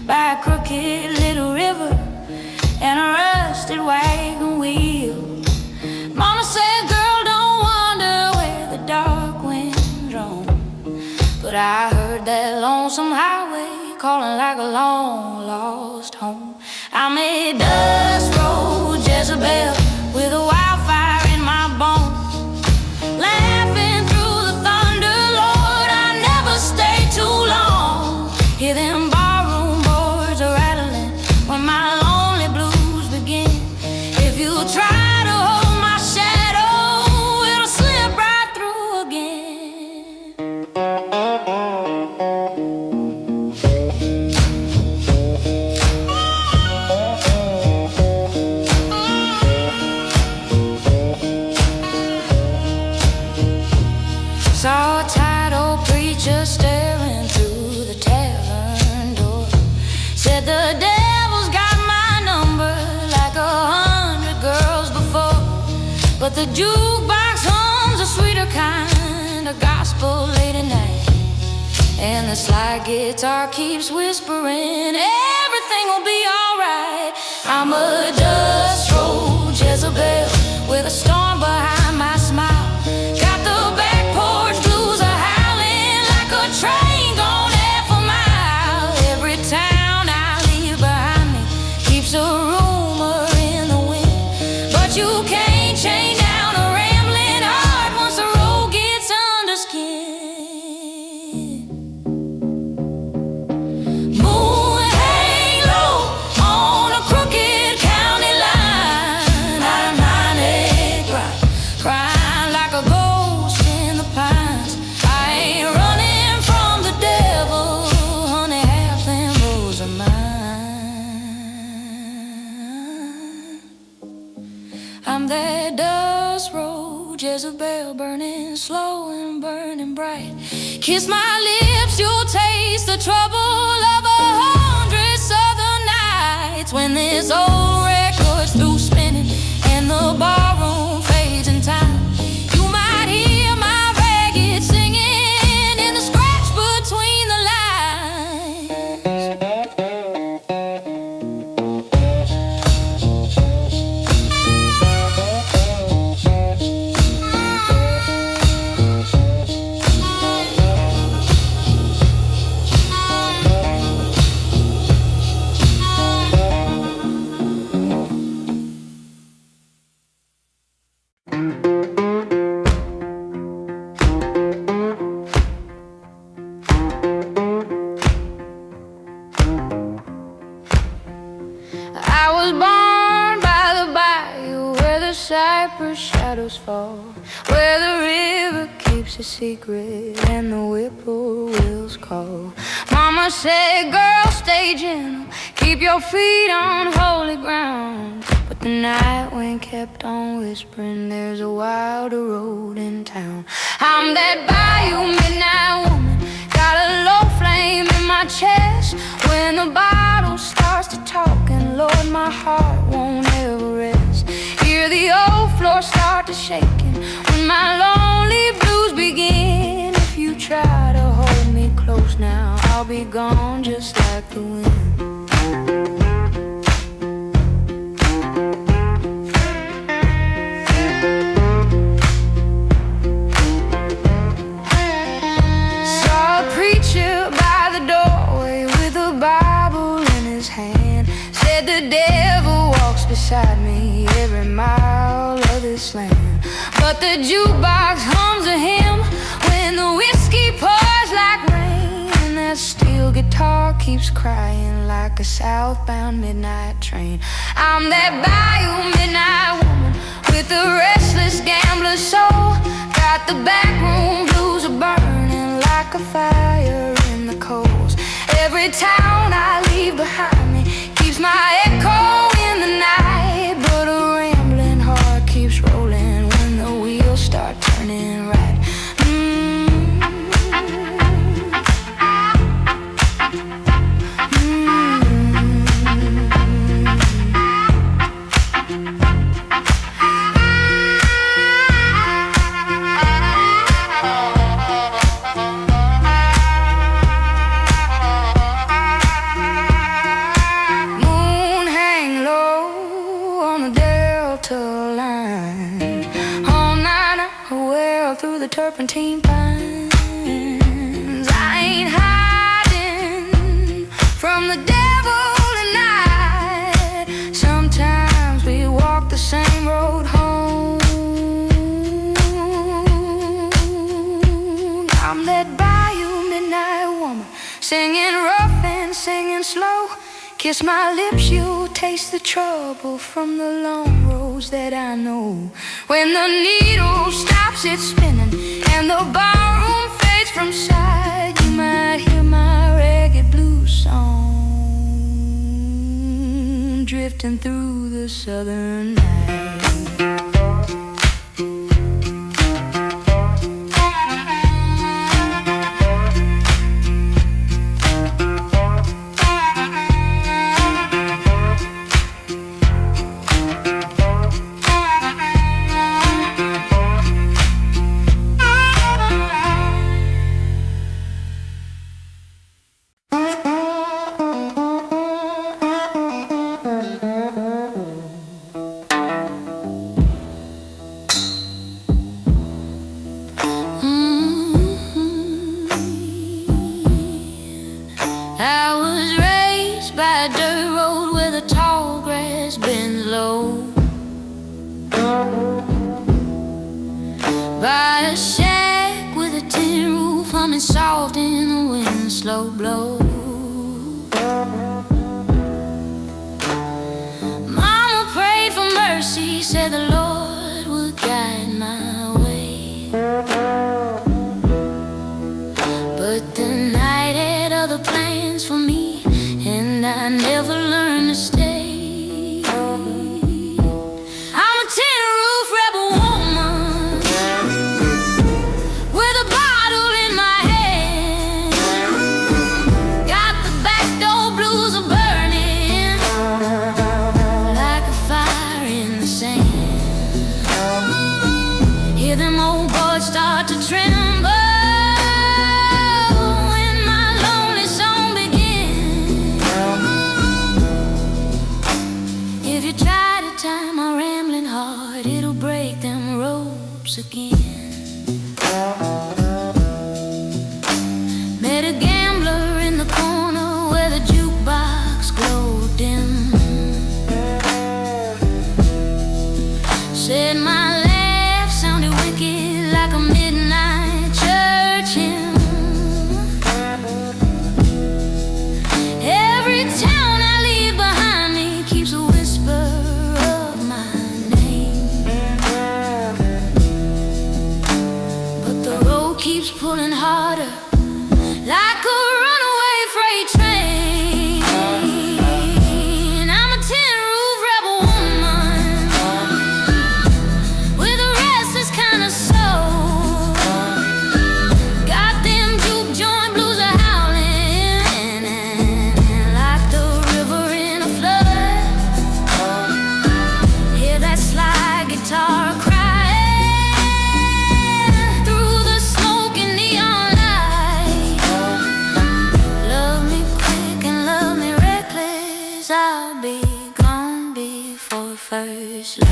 by a crooked little river and a rusted wagon wheel. Mama said, girl, don't wonder where the dark winds roam. But I heard that lonesome highway calling like a long lost home. I'm a dust road Jezebel with a wildfire in my bones, laughing through the thunder, Lord, I never stay too long. Hear them barroom boards are rattling when my lonely blues begin. If you try to hold my shadow, it'll slip right through again. Saw a tired old preacher staring through the tavern door. Said the devil's got my number like 100 girls before. But the jukebox hums a sweeter kind of gospel late at night, and the slide guitar keeps whispering, everything will be alright. I'm a dust road Jezebel with a storm behind my smile. Got the back porch blues are howling like a train gone half a mile. Every town I leave behind me keeps a rumor in the wind, but you can't chain down a rambling heart once the road gets under skin. Moon hang low on a crooked county line. Out of my neck, crying like a ghost in the pines. I ain't running from the devil, honey, half them roads are mine. I'm that dust road Jezebel, burning slow and burning bright. Kiss my lips, you'll taste the trouble of 100 southern nights. When this old record's through spinning and the barroom fades in time, you might hear my ragged singing in the scratch between the lines. I was born by the bayou where the cypress shadows fall, where the river keeps a secret and the whippoorwills call. Mama said, girl, stay gentle, keep your feet on holy ground. But the night wind kept on whispering, there's a wilder road in town. I'm that bayou midnight woman, got a low flame in my chest. When the bottle starts to talk, and Lord, my heart won't ever rest. Hear the old floor start to shaking when my lonely blues begin. If you try to hold me close now, I'll be gone just like the wind. Saw a preacher by the doorway with a Bible in his hand. Said the devil walks beside me every mile of this land. But the jukebox hums a hymn when the whiskey pours like rain, and that steel guitar keeps crying like a southbound midnight train. I'm that bayou midnight woman with a restless gambler's soul. Got the backroom blues are burning like a fire in the coals. Every town I leave behind me keeps my echo in the night, but a rambling heart keeps rolling when the wheels start turning right. midnight woman, singing rough and singing slow. Kiss my lips, you'll taste the trouble from the long roads that I know. When the needle stops its spinning and the barroom fades from sight, you might hear my ragged blues song drifting through the southern night. Met a gambler in the corner where the jukebox glowed dim. Said my laugh sounded wicked like a midnight church hymn. Every town I leave behind me keeps a whisper of my name. But the road keeps pulling harder, like a runaway freight train. I'm a tin-roof rebel woman with a restless kind of soul. Got them juke joint blues a-howling like the river in a flood. Hear that slide guitar crying through the smoke and neon light. Love me quick and love me reckless, I'll be gone before first light.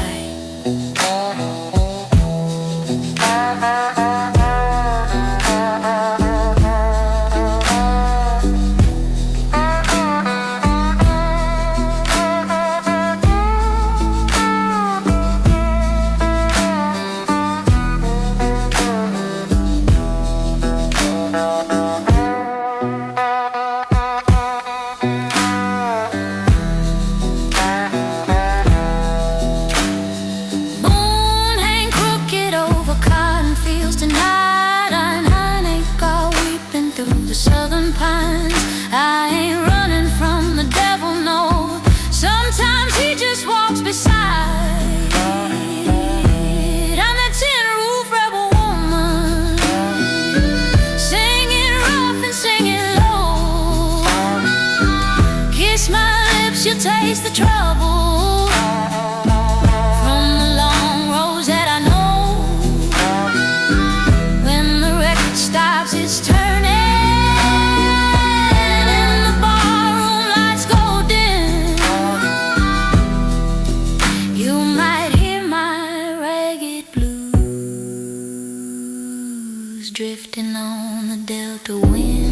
Moon hang crooked over cotton fields tonight. I ain't got weeping through the southern pines. I ain't running from the devil, no. Sometimes he just walks beside. I'm that tin-roof rebel woman, singing rough and singing low. Kiss my lips, you'll taste the trouble from the long roads that I know. When the record stops its turning and the barroom lights go dim, you might hear my ragged blues drifting on the delta wind.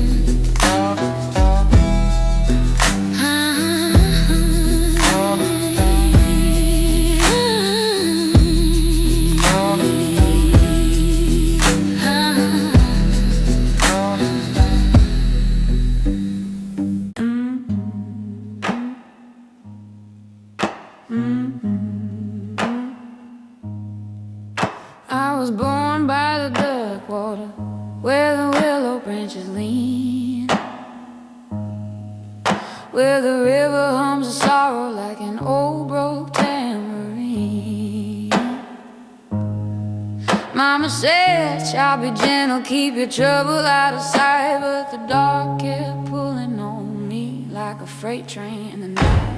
green, where the river hums a sorrow like an old broke tambourine. Mama said, child, be gentle, keep your trouble out of sight, but the dark kept pulling on me like a freight train in the night.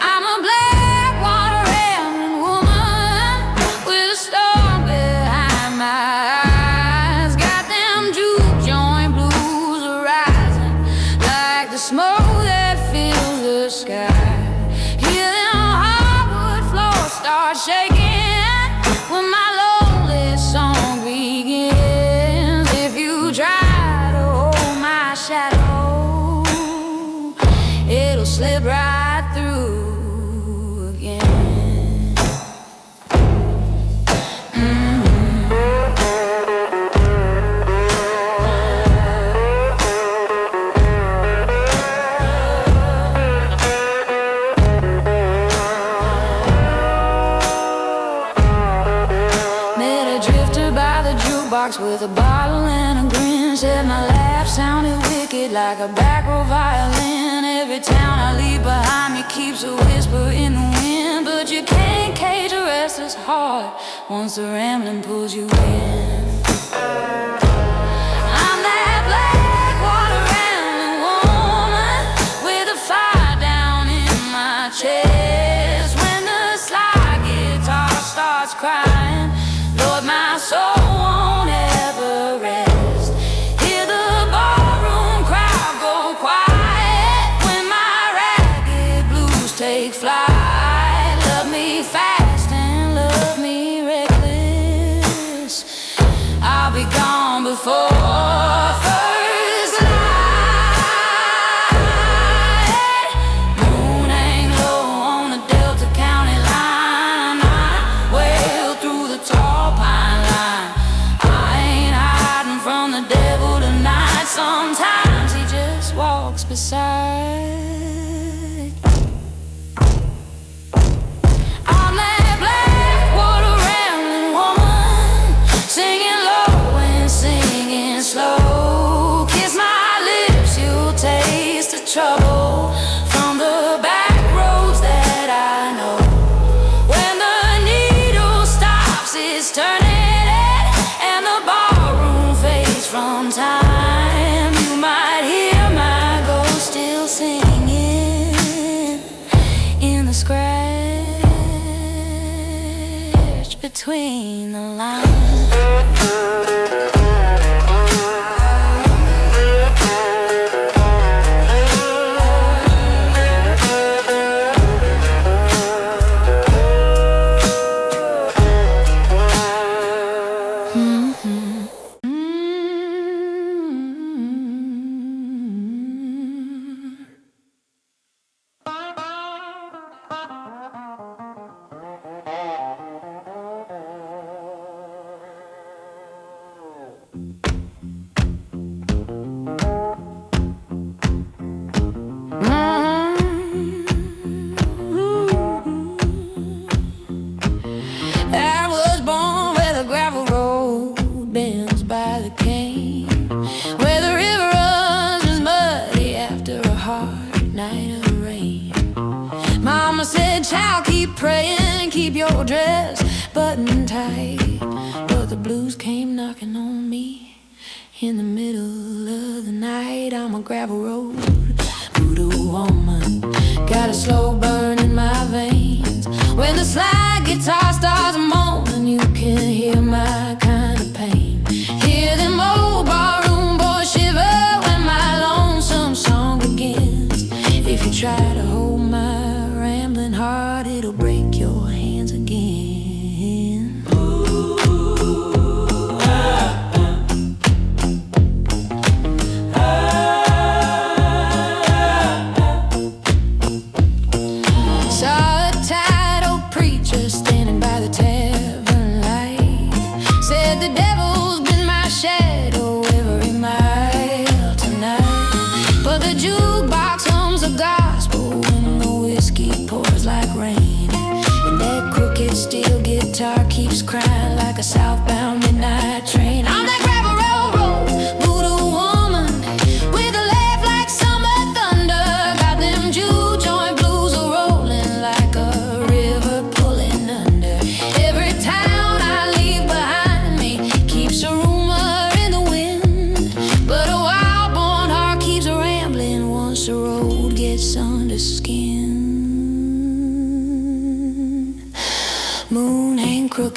I'm a black water rambling woman with a storm behind my eyes. Got them juke joint blues arising like the smoke that fills the sky. Hear them hardwood floors start shaking when my lonely song begins. If you try to hold my shadow, it'll slip right through again. Met a drifter by the jukebox with a bottle and a grin. Said my laugh sounded wicked like a back row violin. Every town I leave behind me keeps a whisper in the wind, but you can't cage a restless heart once the rambling pulls you in. I'm that black water rambling woman with a fire down in my chest. When the slide guitar starts crying, Lord, my soul won't ever rest. Hear the ballroom crowd go quiet when my ragged blues take flight. Love me fast and love me reckless. I'll be gone before first light. Moon ain't low on the Delta County line. Night wail through the tall pine line. I ain't hiding from the devil tonight. Sometimes he just walks beside. I'm that black water rambling woman, singing low and singing slow. Kiss my lips, you'll taste the trouble from the back roads that I know. When the needle stops its turning and the ballroom fades from time, you might hear my ghost still singing in the scratch between the lines. I was born where the gravel road bends by the cane, where the river runs is muddy after a hard night of rain. Mama said, child, keep praying, keep your dress buttoned tight. But the blues came knocking on me in the middle of the night. I'm a gravel road voodoo woman, got a slow burn in my veins. When the slide guitar starts moaning, you can hear my kind of pain. Hear them old barroom boys shiver when my lonesome song begins. If you try to hold my rambling heart, it'll break your hands again. Saw a tight old preacher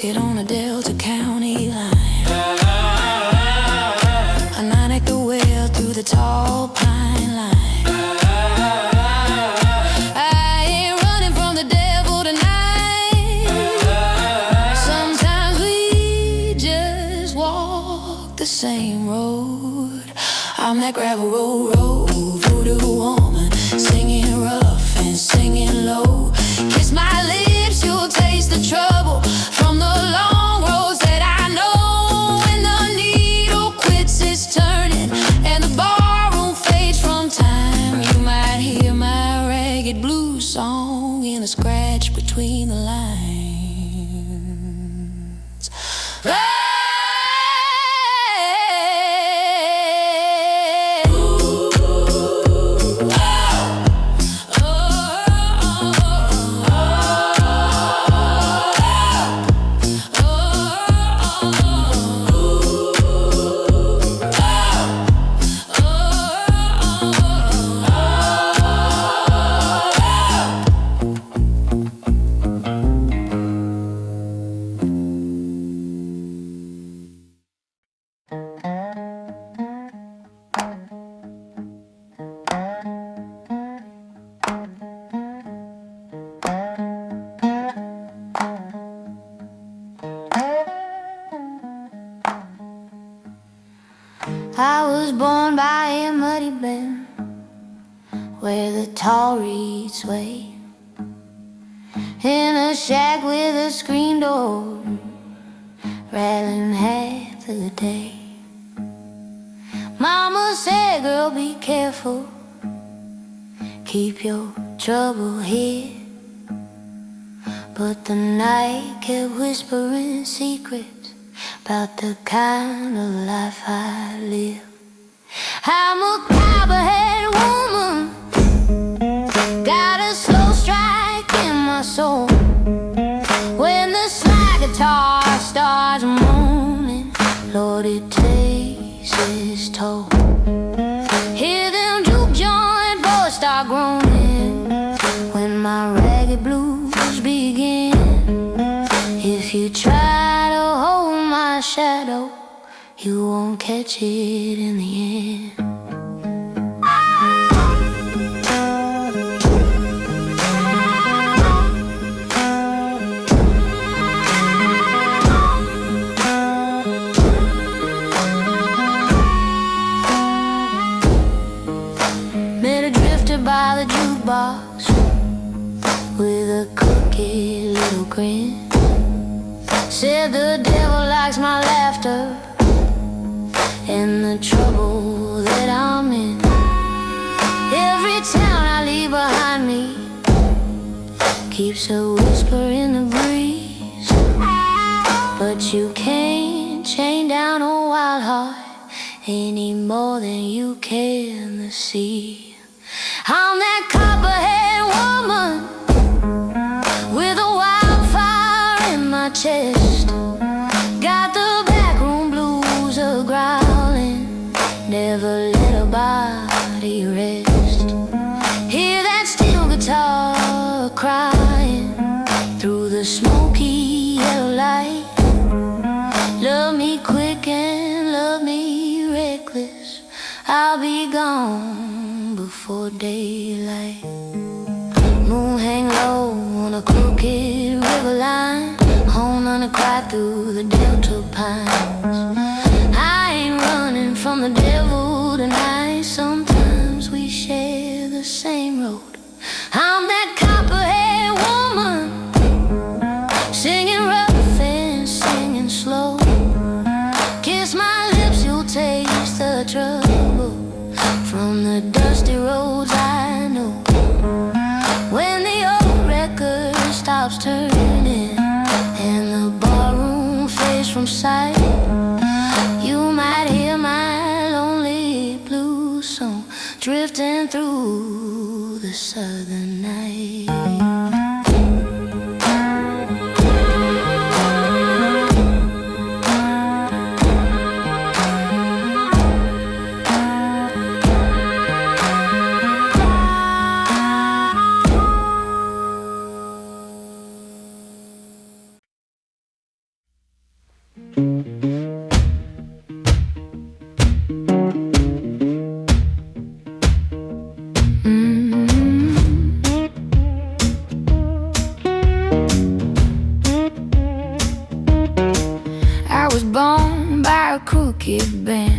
it on the Delta County line. A 9-acre well through the tall pine line. I ain't running from the devil tonight. Sometimes we just walk the same road. I'm that gravel road voodoo woman, singing rough and singing low. Kiss my lips, you'll taste the trouble from the long roads that I know. When the needle quits its turning and the barroom fades from time, you might hear my ragged blues song in a scratch between the lines. I was born by a muddy bend where the tall reeds sway, in a shack with a screen door, rattling half the day. Mama said, girl, be careful, keep your trouble here. But the night kept whispering secrets about the kind of life I live. I'm a copperhead woman, got a slow strike in my soul. When the slide guitar starts moaning, Lord, it takes its toll. Hear them juke joint boys start groaning when my ragged blues begin. If you try to hold my shadow, you won't catch it in the end. Met a drifter by the jukebox with a crooked little grin. Said the devil likes my laughter and the trouble that I'm in. Every town I leave behind me keeps a whisper in the breeze. But you can't chain down a wild heart any more than you can the sea. I'm that copperhead woman with a wildfire in my chest. Got the backroom blues a-growling, never let a body rest. Hear that steel guitar crying through the smoky yellow light. Love me quick and love me reckless, I'll be gone before daylight. Moon hang low on a crooked river line, home on a cry through the Delta pines. I ain't running from the devil tonight. Sometimes we share the same road. I'm that copperhead woman, singing rough and singing slow. Kiss my lips, you'll taste the trouble from the dusty roads I know. When the old record stops turning and the barroom fades from sight, you might hear my lonely blues song drifting through the southern night.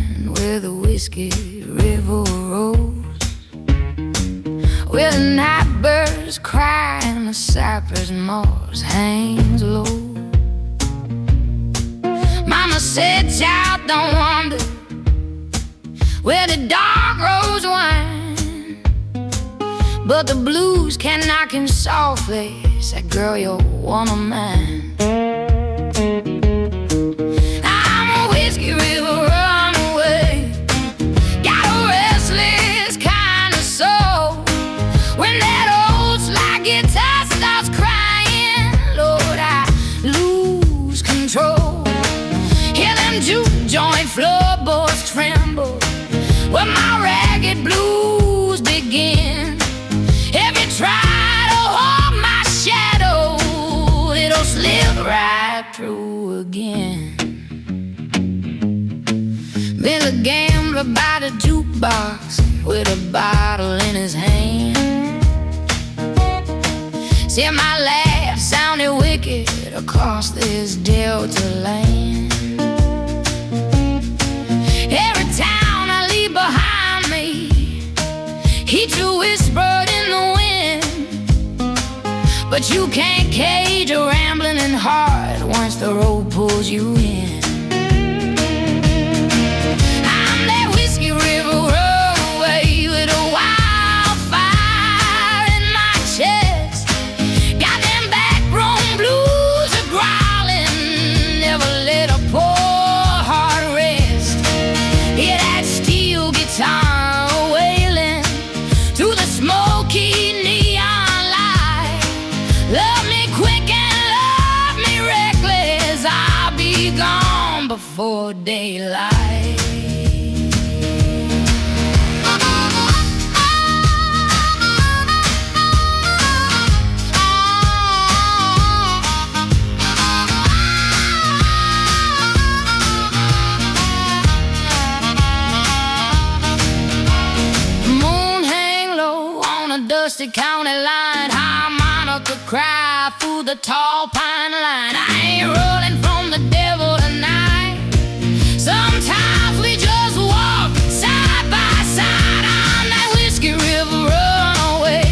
land where the whiskey river rolls, where the night birds cry and the cypress moss hangs low. Mama said, child, don't wander where the dark roads wind, but the blues can knock in softly. Said, girl, you're one of mine. I'm a whiskey river runaway, got a restless kind of soul. When that old slide guitar starts crying, Lord, I lose control. Hear them juke joint floorboards tremble where my ragged blues begin. If you try to hold my shadow, it'll slip right through again. Been a gambler by the jukebox with a bottle in his hand. See, my laugh sounded wicked across this delta land. Every town I leave behind me, heat you whispered in the wind, but you can't cage a rambling heart once the road pulls you in. I'm that whiskey river runaway with a wildfire in my chest. Got them backroom blues a growling, never let a poor heart rest. Hear that steel guitar wailing to the smoky neon light. Love me quick and love me reckless, I'll be gone before daylight. Dusty county line, harmonica cry through the tall pine line. I ain't rolling from the devil tonight. Sometimes we just walk side by side on that whiskey river runaway,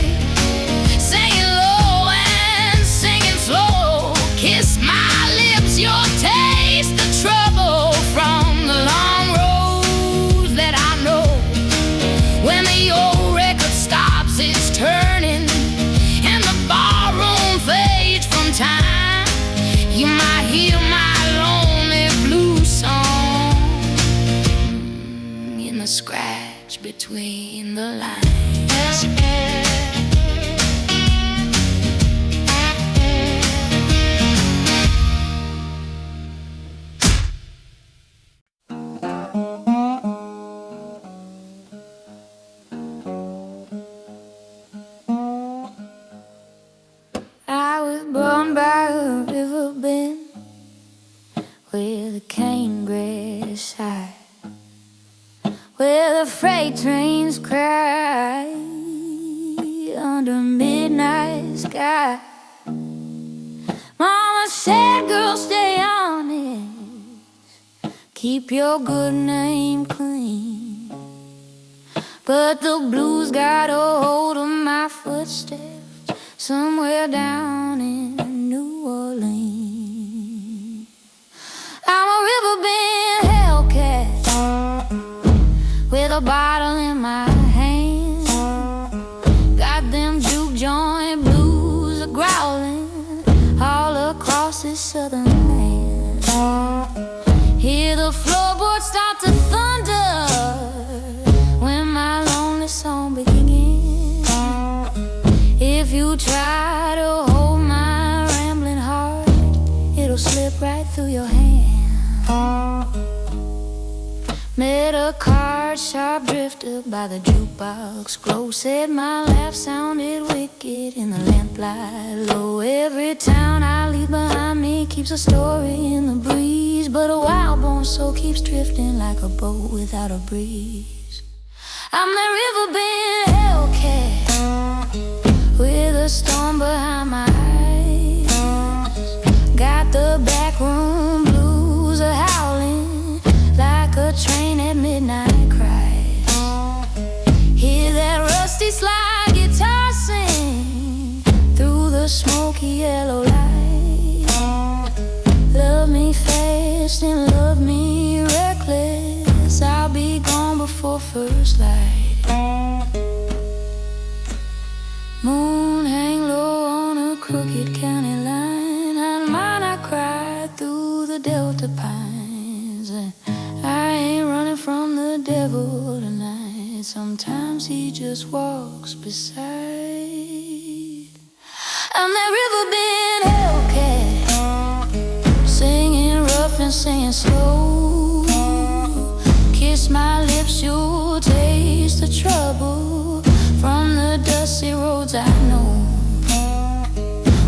singing low and singing slow. Kiss my lips, you'll taste the trouble from the long roads that I know. When the old record stops its turning and the barroom fades from time, you might hear my lonely blues song in the scratch between the lines. I was born by a river bend where the cane grass sigh, where the freight trains cry under midnight sky. Mama said, girl, stay honest, keep your good name clean. But the blues got a hold of my footsteps somewhere down in New Orleans. I'm a riverbend hellcat with a bottle in my hand. Got them juke joint blues a growling all across this southern land. Hear the floorboards start to thunder when my lonely song begins. If you try to hold my rambling heart, it'll slip right through your hand. Met a card sharp drifter by the jukebox glow. Said my laugh sounded wicked in the lamplight low. Every town I leave behind me keeps a story in the breeze, but a wild-born soul keeps drifting like a boat without a breeze. I'm the riverbend hellcat with a storm behind my eyes. Got the backroom blues a howling like a train at midnight. midnight cries. Hear that rusty slide guitar sing through the smoky yellow light. Love me fast and love me reckless, I'll be gone before first light. Moon hang low on a crooked county line. At mine I cried through the Delta pines. I ain't running from the devil tonight. Sometimes he just walks beside. I'm that riverbend hellcat, singing rough and singing slow. Kiss my lips, you'll taste the trouble from the dusty roads I know.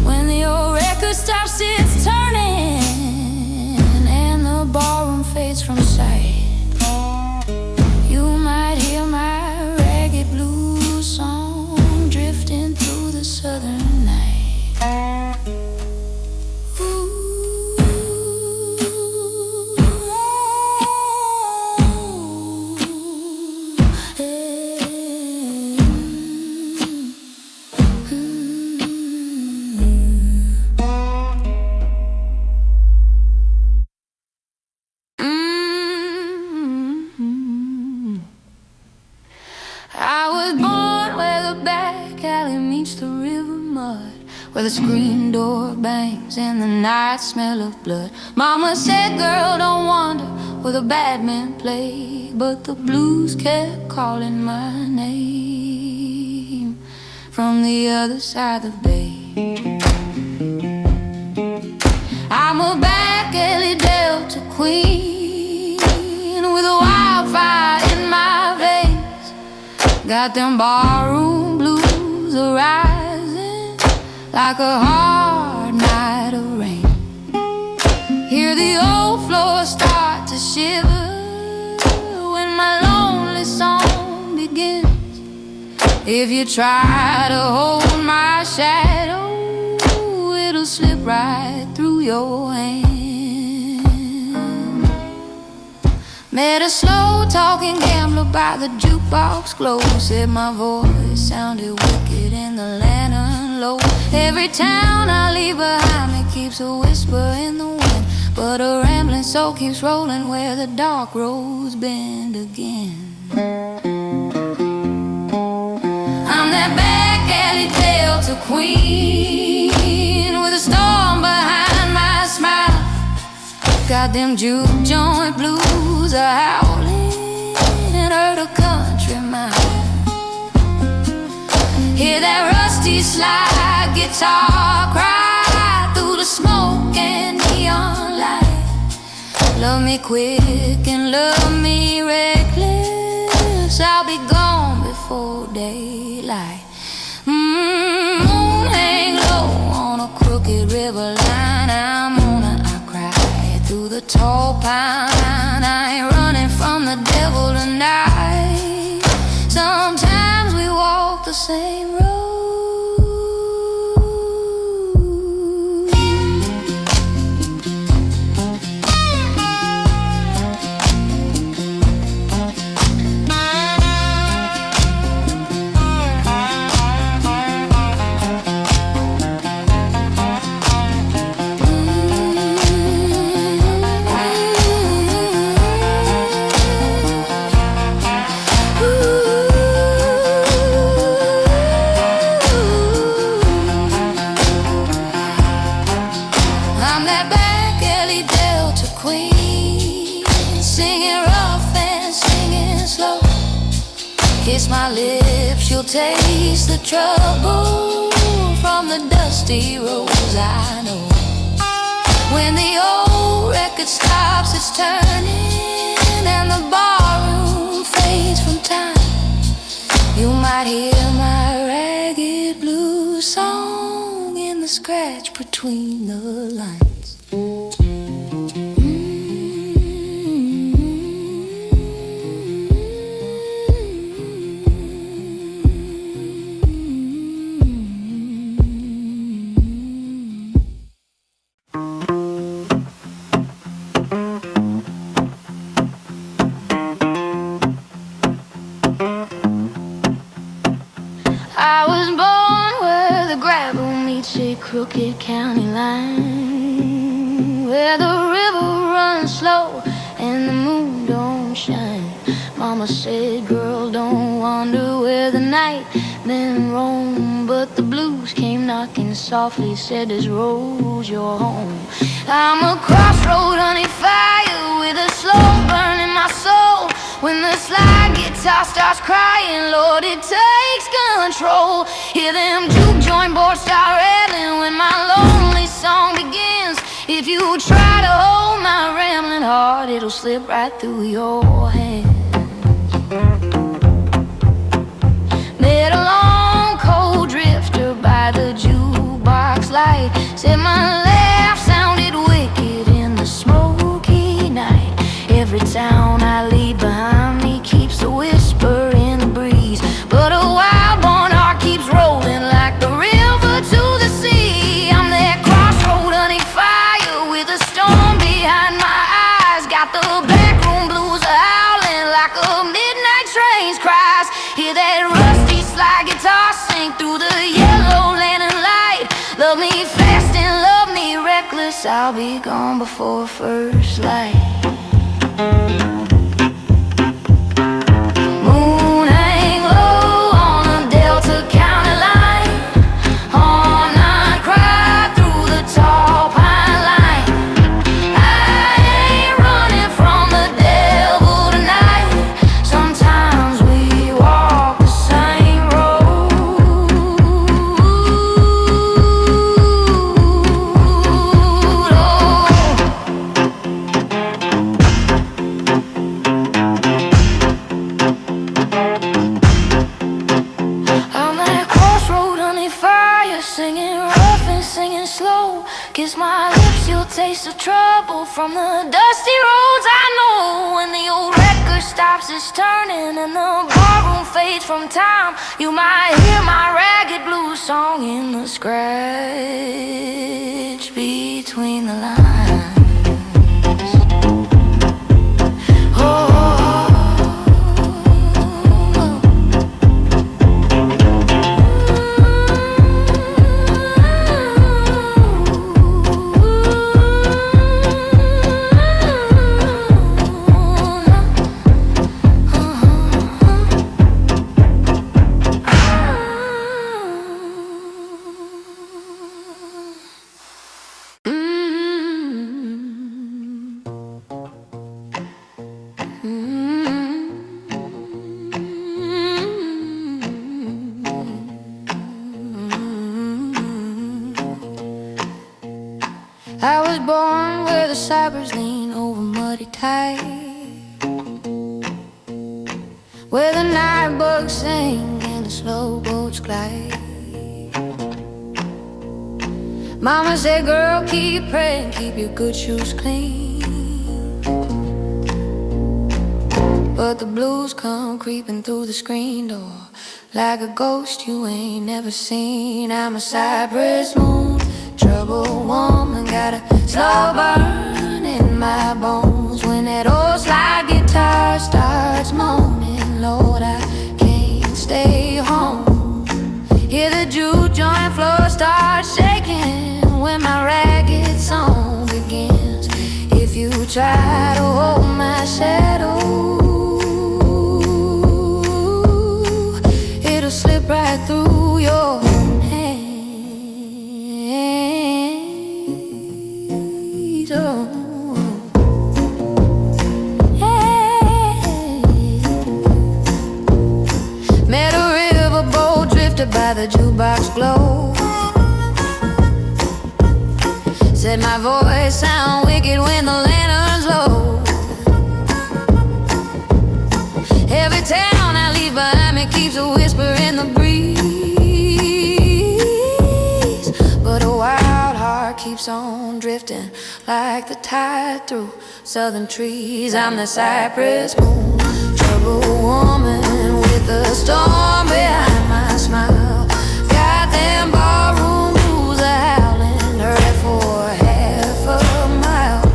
When the old record stops its turning and the ballroom fades from sight, you might hear my ragged blues song drifting through the southern night. Where the screen door bangs and the night smell of blood. Mama said, girl, don't wander where the bad men play. But the blues kept calling my name from the other side of the bay. I'm a back alley Delta queen with a wildfire in my veins. Got them barroom blues arising like a hard night of rain. Hear the old floor start to shiver when my lonely song begins. If you try to hold my shadow, it'll slip right through your hand. Met a slow-talking gambler by the jukebox glow. Said my voice sounded wicked in the lantern low. Every town I leave behind me keeps a whisper in the wind, but a rambling soul keeps rolling where the dark roads bend again. I'm that back alley Delta queen with a storm behind my smile. Got them juke joint blues a-howling her to country mile. Hear that rusty slide guitar cry through the smoke and neon light. Love me quick and love me reckless, I'll be gone before daylight. Moon hang low on a crooked river line. I'm on a I cry through the tall pine. I ain't running from the devil tonight. Sometimes we walk the same road. Kiss my lips, you'll taste the trouble from the dusty roads I know. When the old record stops its turning and the barroom fades from time, you might hear my ragged blues song in the scratch between the lines. dusty, crooked county line, where the river runs slow and the moon don't shine. Mama said, girl, don't wander where the night then roam. But the blues came knocking softly, said, this road's your home. I'm a crossroad, honey, fire with a slow burn in my soul. When the slide guitar starts crying, Lord, it takes control. Hear them juke joint boards start rattling when my lonely song begins. If you try to hold my rambling heart, it'll slip right through your hands. Met a long cold drifter by the jukebox light, said my laugh sounded wicked in the smoky night. Every town I leave behind me keeps a whisper in the breeze, but a wild-born heart keeps rolling like the river to the sea. I'm that crossroad, honey, fire with a storm behind my eyes. Got the backroom blues howling like a midnight train's cries. Hear that rusty slide guitar sing through the yellow lantern light. Love me fast and love me reckless, I'll be gone before first light. Moon hang low on a Delta County line, all night cry through the tall pine line. I ain't running from the devil tonight. Sometimes we walk the same road. I'm that crossroad, honey, fire, singing rough and singing slow. Kiss my lips, you'll taste the trouble from the dusty roads I know. When the old record stops its turning and the barroom fades from time, you might hear my ragged blues song in the scratch between the lines. Oh, I was born where the cypress lean over muddy tide, where the night bugs sing and the slow boats glide. Mama said, girl, keep praying, keep your good shoes clean. But the blues come creeping through the screen door like a ghost you ain't never seen. I'm a cypress moon, troubled woman, got a slow burn in my bones. When that old slide guitar starts moaning, Lord, I can't stay home. Hear the juke joint floor start shaking when my ragged song begins. If you try to hold my shadow, it'll slip right through your hands. Oh. Hey. Met a riverboat drifted by the jukebox glow. Said my voice sound wicked when the lantern's low. Every town I leave behind me keeps a whisper in the breeze, but a wild heart keeps on drifting like the tide through southern trees. I'm the cypress moon, troubled woman with a storm behind my smile. Got them barroom blues howling, heard for half a mile.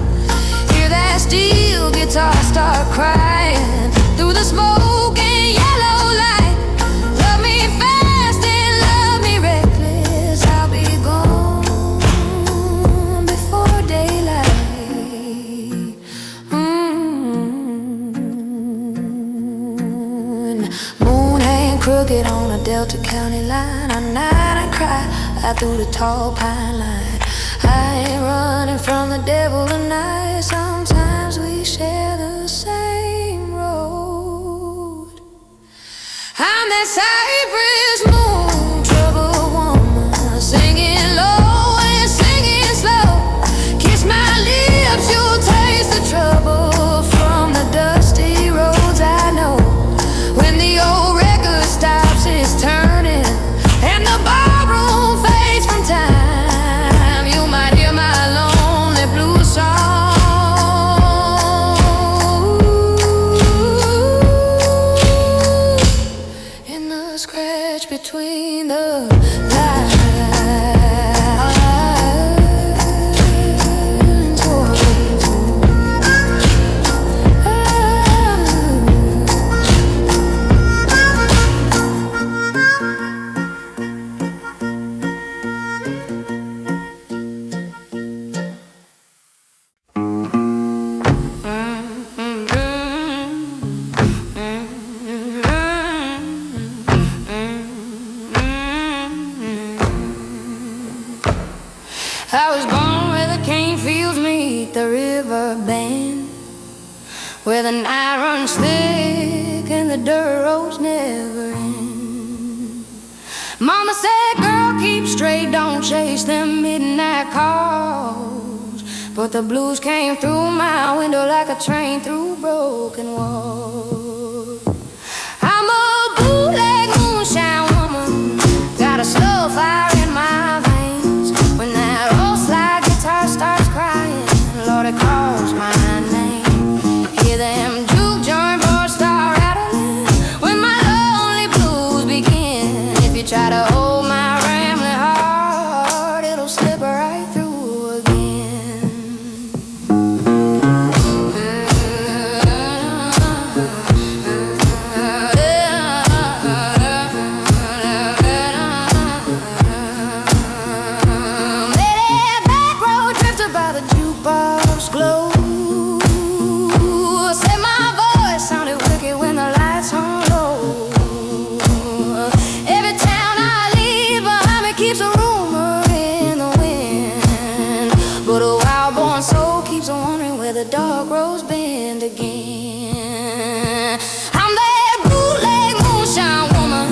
Hear that steel guitar start crying through the smoke and yellow light. Love me fast and love me reckless, I'll be gone Moon hang crooked on a Delta County line. I nod and cry out through the tall pine line. I ain't running from the devil tonight. Sometimes we share the same road. I'm that cypress moon, troubled woman, singing low and singing slow. Kiss my lips, you'll taste the trouble from the dusty roads I know. When the old record stops its turning and the barroom fades from time, you might hear my lonely blue song in the scratch between the lines. I was born where the cane fields meet the river bend, where the night runs thick and the dirt roads never end. Mama said, girl, keep straight, don't chase them midnight calls. But the blues came through my window like a train through broken walls. I'm a bootleg moonshine woman, got a slow fire in my veins. When that old slide guitar starts crying, Lord, it calls my name. Hear them juke joint boards start rattling when my lonely blues begin. If you try to hold my rambling heart, it'll slip right through again. That back road drifted by the jukebox glow. Said my voice sounded wicked when the lights hung low. Every town I leave behind me keeps a rumor in the wind, but a wild-born soul keeps on wondering where the dark roads bend again. I'm that bootleg moonshine woman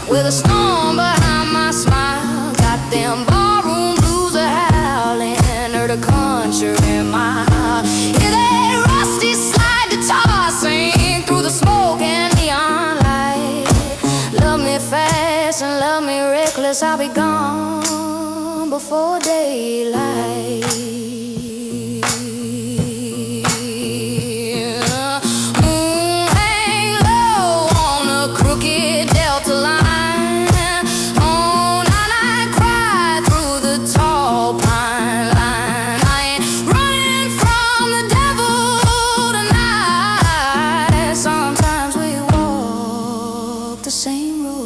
with a storm behind my smile. Got them barroom blues a howling, heard a country mile. Hear that rusty slide guitar sing through the smoke and neon light. Love me fast and love me reckless, I'll be gone before daylight. Moon hang low on a crooked Delta line. All night I cry through the tall pine line. I ain't running from the devil tonight. Sometimes we walk the same road.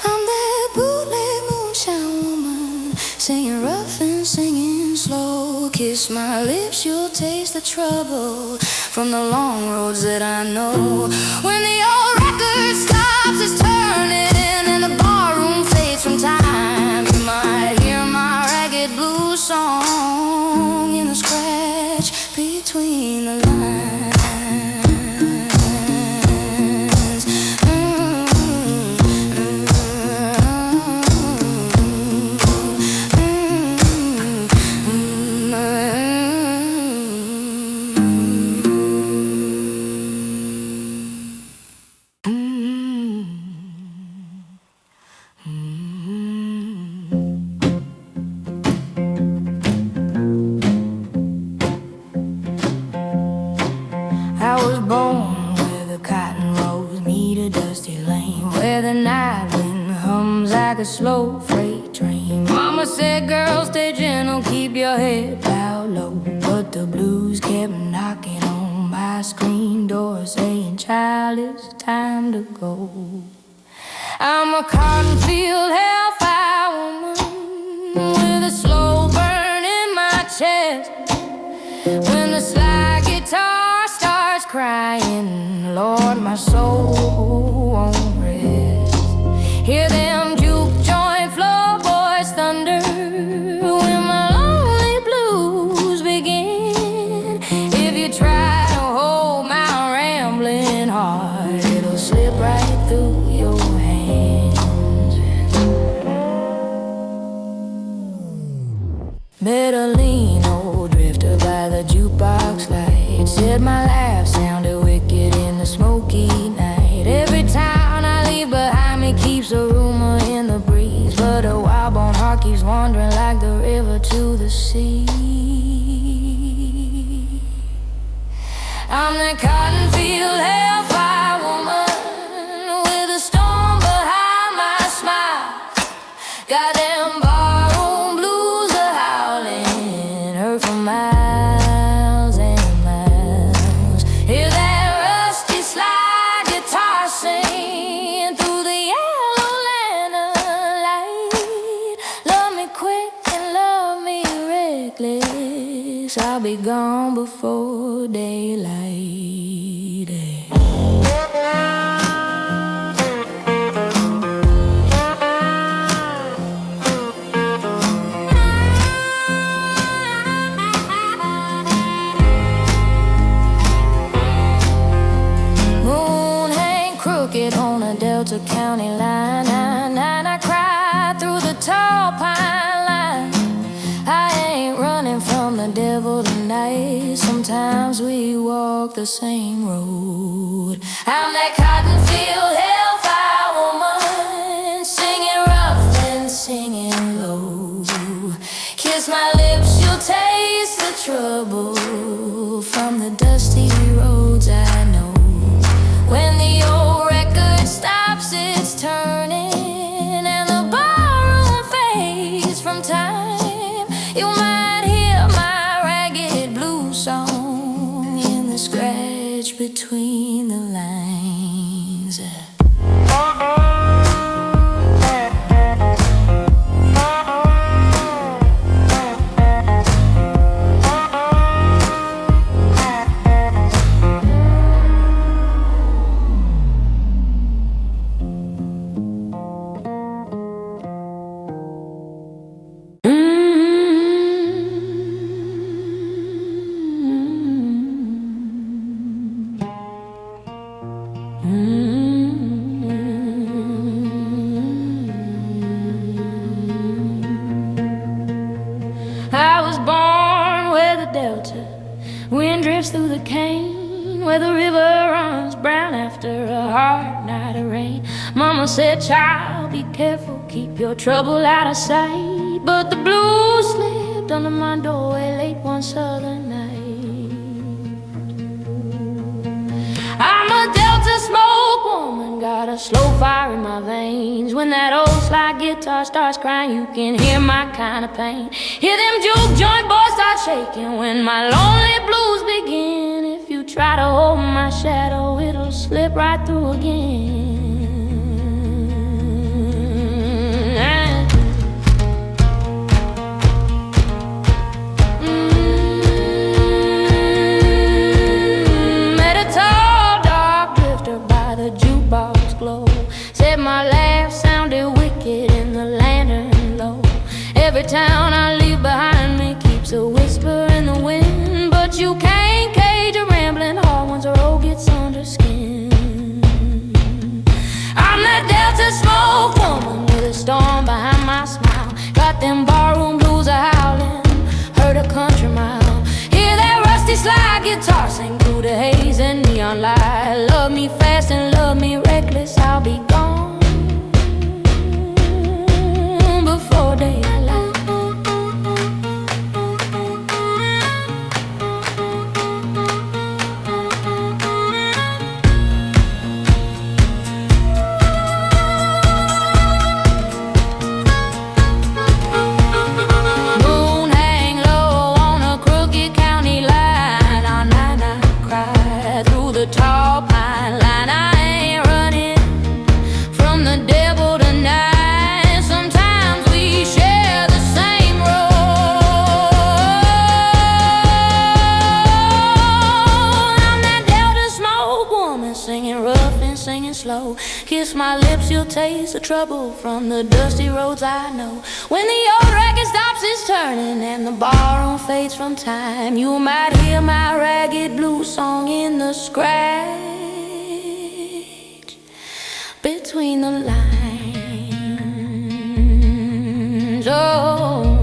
I'm that bootleg moonshine woman, singing rough and singing slow. Kiss my lips, you'll taste the trouble from the long roads that I know. When the old record stops its turning and the barroom fades from time, you might hear my ragged blues song in the scratch between the lines. I was born where the cotton rows meet a dusty lane, where the night wind hums like a slow freight train. Mama said, girl, stay gentle, keep your head bowed low. But the blues kept knocking on my screen door, saying, child, it's time to go. I'm a cotton field hellfire woman with a slow burn in my chest. When the slide guitar starts crying, crying, Lord, my soul won't rest. Hear them juke joint floorboards thunder when my lonely blues begin. If you try to hold my rambling heart, it'll slip right through your hands. Better lean, old drifter, by the jukebox light. Said my laugh sounded wicked in the smoky night. Every town I leave behind me keeps a rumor in the breeze, but a wild-born heart keeps wandering like the river to the sea. I'm that cotton field hellfire woman with a storm behind my smile. Got them barroom blues a howling, heard for miles and miles. Hear that rusty slide guitar sing through the yellow lantern light. Love me quick and love me reckless, I'll be gone before daylight. Moon hang crooked on a Delta County line. I cry through the tall pine line. I ain't running from the devil tonight. Sometimes we walk the same road. I'm that cotton field hellfire woman, singing rough and singing low. Kiss my lips, you'll taste the trouble from the dusty roads I know. When the old record stops its turning and the barroom fades from time, you might hear my ragged blues song in the scratch between the lines. I was born where the delta wind drifts through the cane, where the river runs brown after a hard night of rain. Mama said, child, be careful, keep your trouble out of sight. But the blues slipped under my doorway late one southern night. I'm a Delta smoke woman, got a slow fire in my veins. When that old slide guitar starts crying, you can hear my kind of pain. Hear them juke joint boys start shaking when my lonely blues begin. If you try to hold my shadow, it'll slip right through again. Met a tall, dark drifter by the jukebox glow. Said my laugh sounded wicked in the lantern low. Every town I leave behind me keeps a whisper in the wind, but you can't cage a rambling heart once a road gets under skin. I'm that Delta smoke woman with a storm behind my smile. Got them barroom blues a howling, heard a country mile. Hear that rusty slide guitar sing through the haze and neon light. Love me fast and love me reckless, I'll be gone before daylight. Moon hang low on a crooked county line. All night I cry through the tall pine line. I ain't running from the devil tonight. Sometimes we share the same road. I'm that Delta smoke and singing rough and singing slow. Kiss my lips, you'll taste the trouble from the dusty roads I know. When the old record stops its turning and the barroom fades from time, you might hear my ragged blues song in the scratch between the lines. Oh,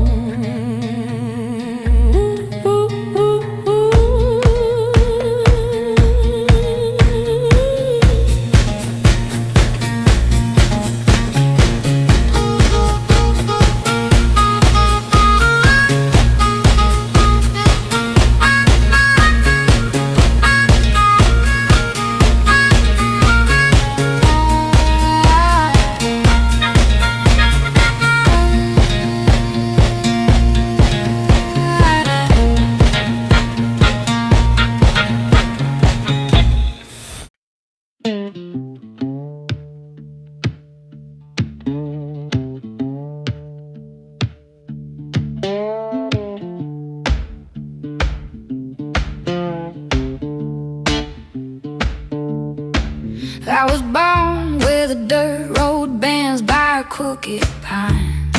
I was born where the dirt road bends by a crooked pine,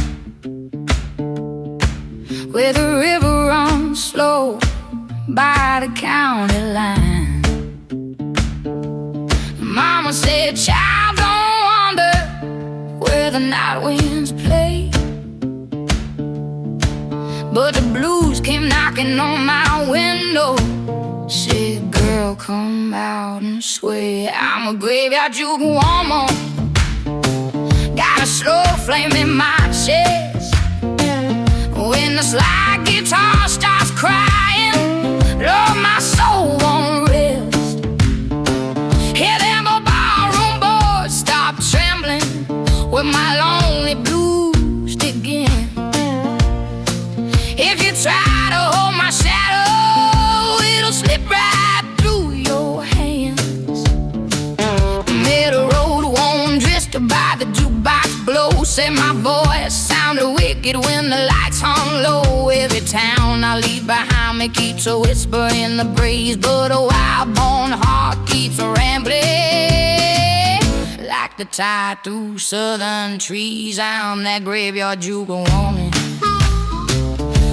where the river runs slow by the county line. Mama said, child, don't wander where the night winds play. But the blues came knocking on my window. Said, girl, come out and sway. I'm a graveyard juke woman, got a slow flame in my chest. When the slide guitar starts crying, Lord, my soul won't rest. Hear them barroom boards stop trembling with my lonely blues again. If you try to hold my shadow, it'll slip right through your hands. Middle road won't drift by the jukebox blow. Say my voice sounded wicked when the lights hung low. Every town I leave behind me keeps a whisper in the breeze, but a wild-born heart keeps rambling like the tide through southern trees. I'm that graveyard juke woman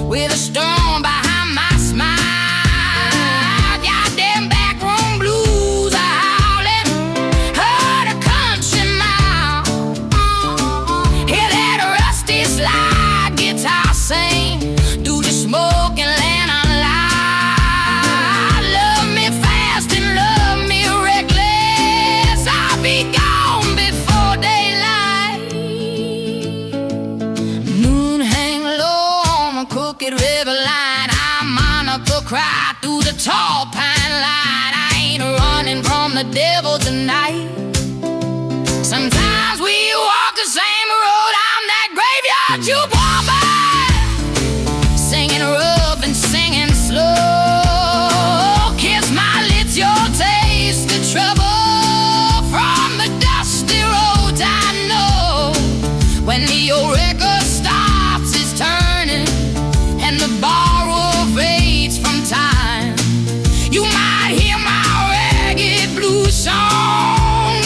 with a storm behind my smile. Goddamn backroom blues are howling, heard a country mile. Hear that rusty slide guitar sing through the smoke and lantern light. Love me fast and love me reckless, I'll be gone before daylight. Moon hang low on a crooked river line. I'm on a cry through the tall pine line. I ain't running from the devil tonight. Sometimes we walk the same road. I'm that graveyard juke woman, singing rough and singing slow. Kiss my lips, you'll taste the trouble from the dusty roads I know. When the old record stops its turning and the borrow fades from time, you might hear my ragged blues song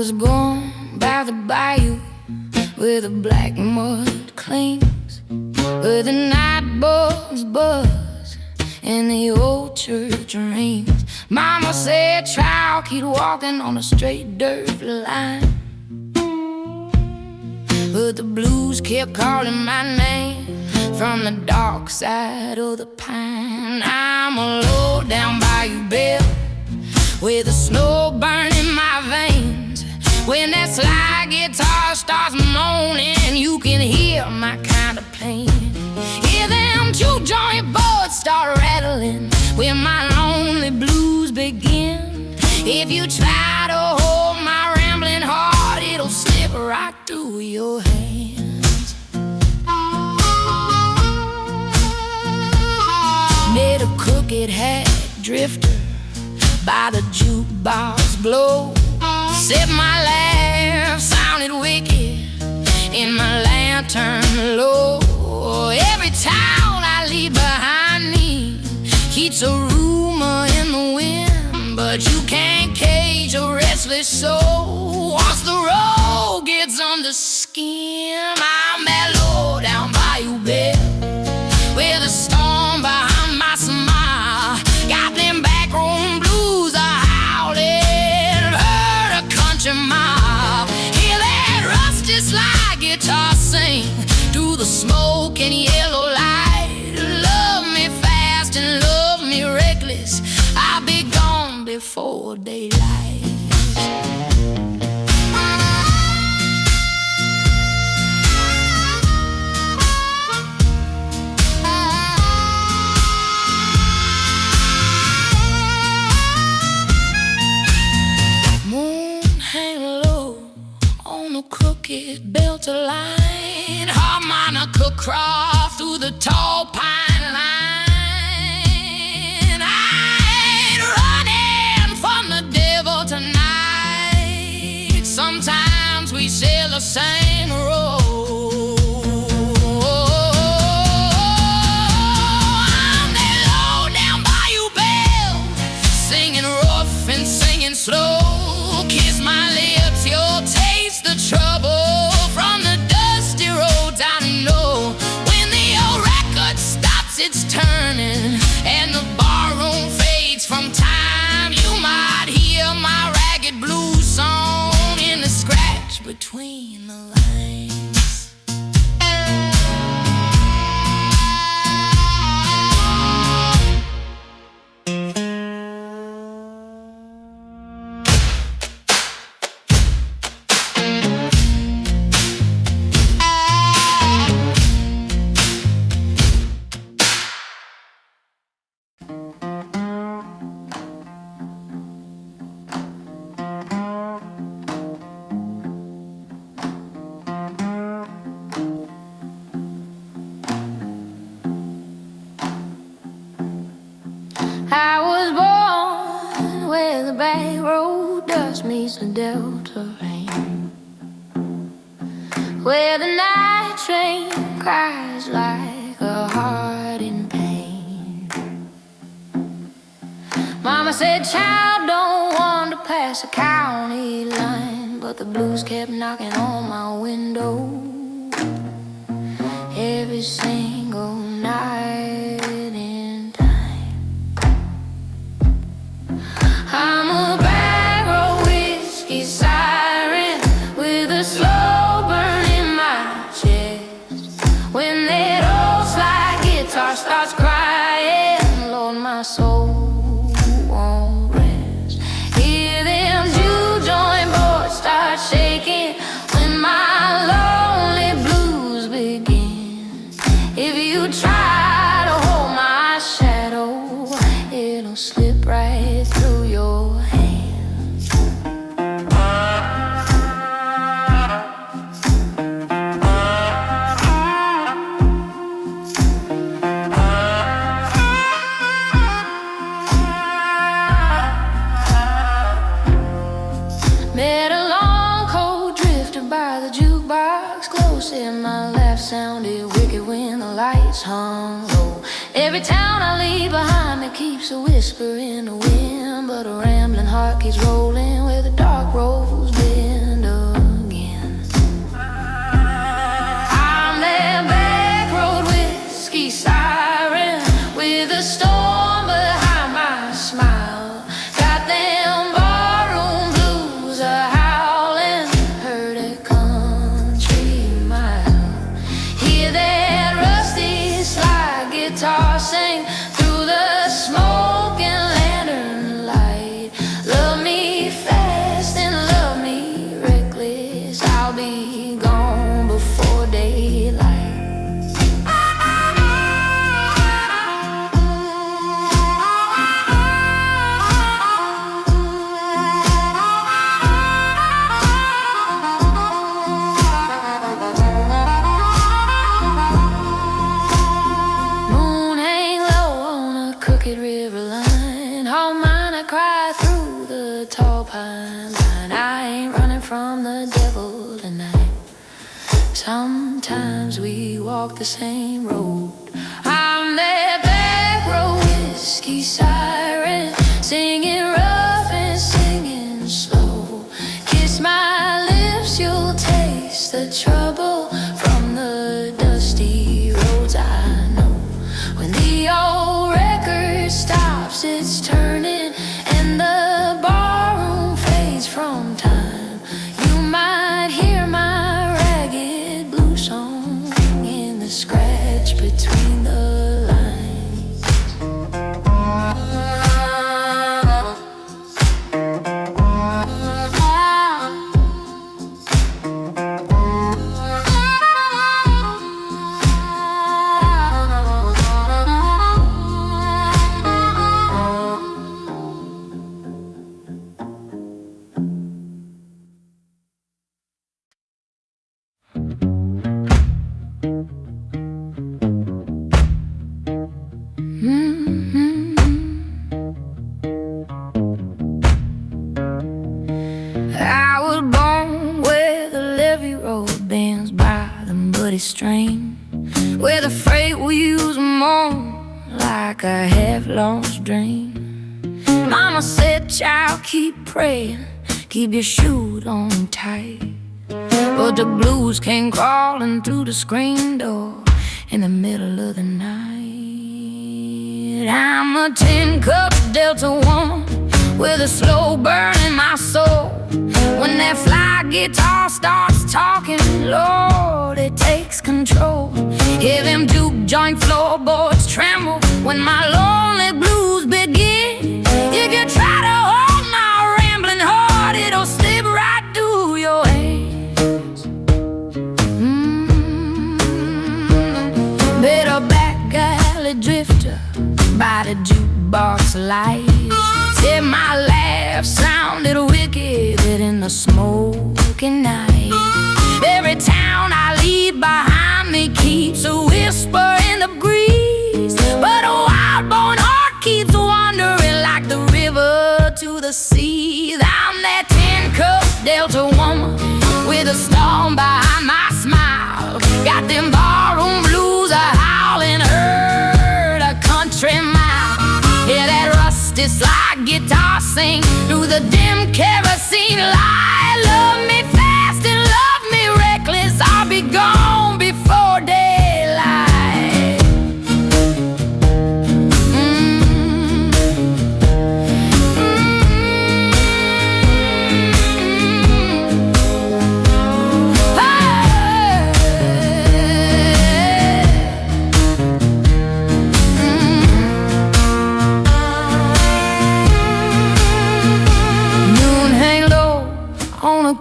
was born by the bayou where the black mud clings, where the night bugs buzz and the old church rings. Mama said, child, keep walking on a straight dirt line. But the blues kept calling my name from the dark side of the pine. I'm a low down bayou belle with the snow burning my veins. When that slide guitar starts moaning, you can hear my kind of pain. Hear them juke joint boards start rattling when my lonely blues begin. If you try to hold my rambling heart, it'll slip right through your hands. Met a crooked hat drifter by the jukebox glow. Said my laugh sounded wicked in my lantern low. Every town I leave behind me keeps a rumor in the wind, but you can't cage a restless soul. Once the road gets under skin, I'm that low down bayou belle with a storm behind my smile. Got them back room blues a-howling, heard a country mile. Hear that rusty slide guitar sing through the smoke and yellow light. Love me fast and love me reckless, I'll be gone before daylight. Crooked belt a line, harmonica crawl through the tall pine line. I ain't running from the devil tonight. Sometimes we sail the same road. I'm that low down bayou belle, singing rough and singing slow. Kiss my lips, you'll taste the trouble from the dusty roads I know. When the old record stops its turning and the barroom fades from time, you might hear my ragged blues song in the scratch between the lines. I was born where the back road dust meets the delta rain, where the night train cries like a heart in pain. Mama said, child, don't want to pass a county line, but the blues kept knocking on my window every single night. I'm a bag of whiskey siren with a slow burn in my chest. When that old slide guitar starts crying, Lord, my soul won't rest. Hear them juke joint boards start shaking when my lonely blues begin. If you try to hold my shadow, it'll slip right through your hands. Met a long cold drifter by the jukebox close, and my laugh sounded wicked when the lights hung low. Every town I leave behind me keeps a whisper in the wind, but a rambling heart keeps rolling where the dark road's been. the tall pine line. I ain't running from the devil tonight. Sometimes we walk the same road. I'm that back row whiskey siren, singing rough and singing slow. Kiss my lips, you'll taste the trouble from the dusty roads. I know when the old record stops its turning and the barroom fades from time, you might hear my ragged blue song in the scratch between the lines. I was born where the levee road bends by the muddy stream, where the freight wheels moan like a half-lost dream. Mama said, child, keep praying, keep your shoes on tight. But the blues came crawling through the screen door in the middle of the night. I'm a 10-cup Delta woman with a slow burn in my soul. When that fly guitar starts talking, Lord, it takes control. Hear them Juke joint floorboards tremble when my lonely blues begin. You can try to hold my rambling heart, it'll slip right through your hands. Better back alley drifter by the jukebox light. Said my laugh sounded wicked in the smoking night. Every town I leave behind me keeps a whisper in the breeze, but a wild-born heart keeps wandering like the river to the sea. I'm that 10-cup Delta woman with a storm behind my smile. Got them barroom blues a-howling, heard a country mile. Hear that rusty slide guitar sing through the dim kerosene light. Love me fast and love me reckless, I'll be gone before daylight.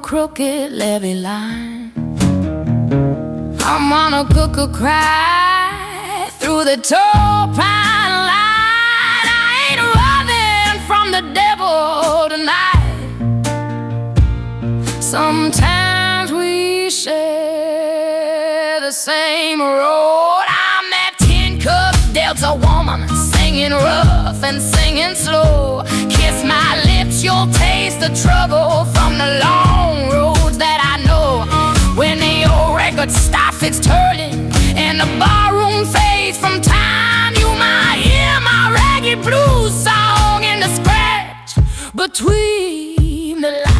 Crooked levee line, I'm gonna cook a cry through the tall pine line. I ain't running from the devil tonight. Sometimes we share the same road. I'm that 10-cup Delta woman, singing rough and singing slow. Kiss my lips, you'll taste the trouble from the long roads that I know. When the old record stops its turning and the barroom fades from time, you might hear my ragged blues song in the scratch between the lines.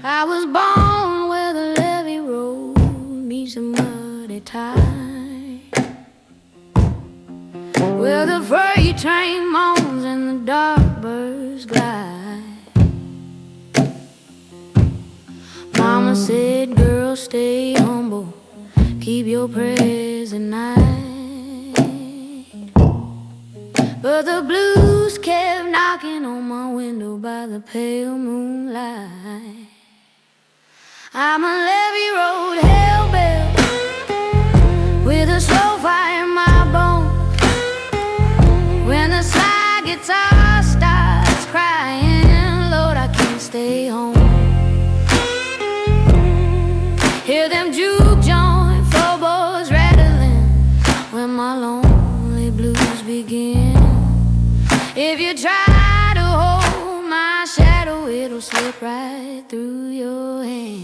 I was born where the levee road meets the muddy tide. where the freight train moans and the dark birds glide. Mama said, girl, stay humble, keep your prayers at night. But the blues kept knocking on my window by the pale moonlight. I'm a levee road hellbell with a slow fire in my bones. When the slide guitar starts crying, Lord, I can't stay home. Hear them juke joint floorboards rattling when my lonely blues begin. If you try to hold my shadow, it'll slip right through your hand.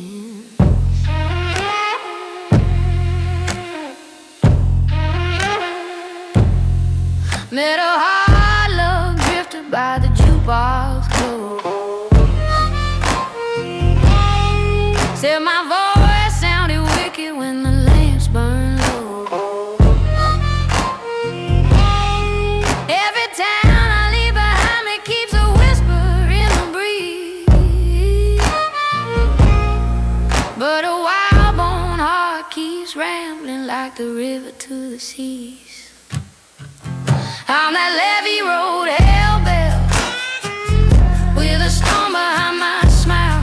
Met a hard love drifter by the jukebox close. Said my voice sounded wicked when the lamps burned low. Every town I leave behind me keeps a whisper in the breeze. But a wild-born heart keeps rambling like the river to the seas. I'm that levee road hellbell with a storm behind my smile.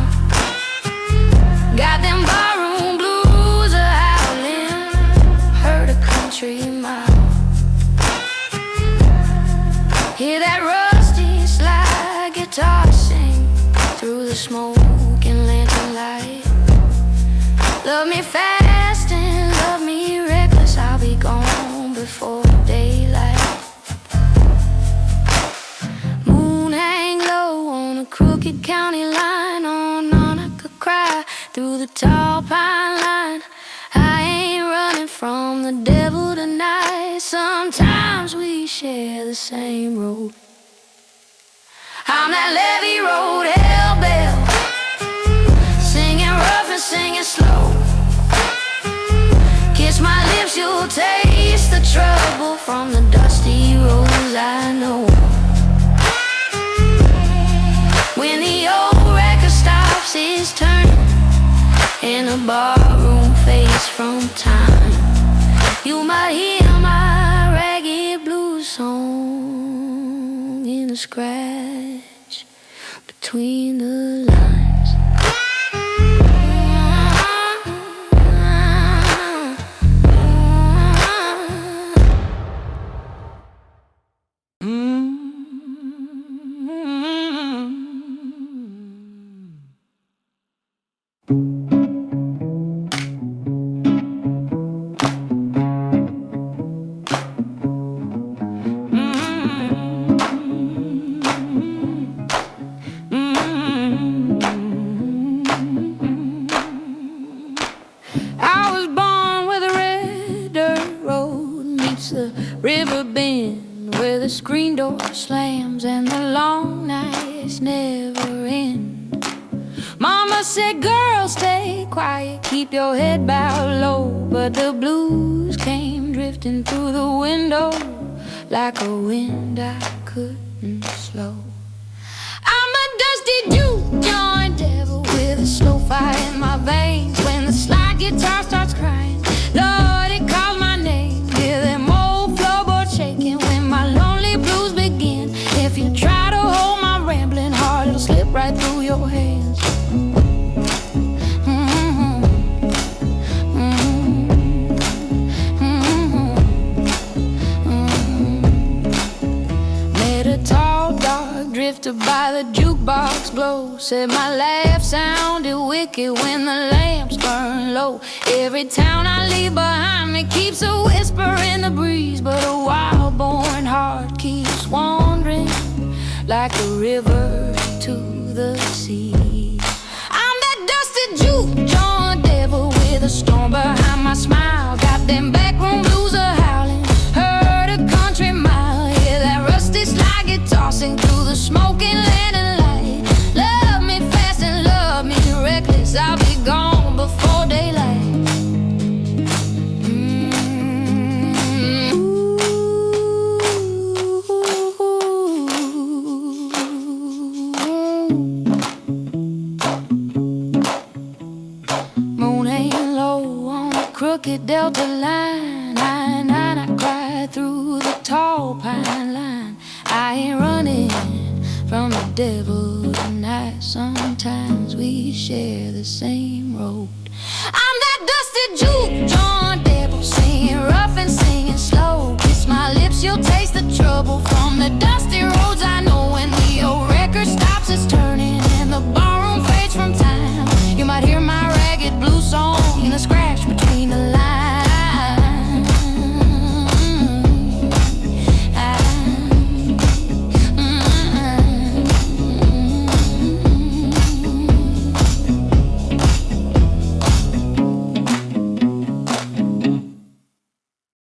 Got them barroom blues a-howling, heard a country mile. Hear that rusty slide guitar sing through the smoke and lantern light. Love me fast and love me reckless, I'll be gone before daylight. Moon hang low on a crooked county line, on I could cry through the tall pine line. I ain't running from the devil tonight. Sometimes we share the same road. I'm that levee road hellbell, singing rough and singing slow. Kiss my lips, you'll taste the trouble from the dusty roads I know. When the old record stops its turning and the barroom fades from time, you might hear my ragged blues song in the scratch between the lines. Screen door slams and the long nights never end. Mama said, girl, stay quiet, keep your head bowed low. But the blues came drifting through the window like a wind I couldn't slow. I'm a dusty juke joint devil with a slow fire in my veins. When the slide guitar starts crying, Lord, it calls my name. Hear them old floorboards shaking when my lonely blues begin. If you try to hold my rambling heart, it'll slip right through your hands. Met a tall, dark drifter by the jukebox glow. Said my laugh sounded wicked when the lamps burn low. Every town I leave behind me keeps a whisper in the breeze. But a wild-born heart keeps wandering like a river to the sea. I'm that dusty juke joint devil with a storm behind my smile. Got them backroom blues a-howling, heard a country mile. Hear that rusty slide guitar sing through the smoking lantern light. Love me fast and love me reckless, I'll be gone before daylight. line, I cried through the tall pine line. I ain't running from the devil tonight. Sometimes we share the same road. I'm that dusty juke joint devil, singing rough and singing slow. Kiss my lips, you'll taste the trouble.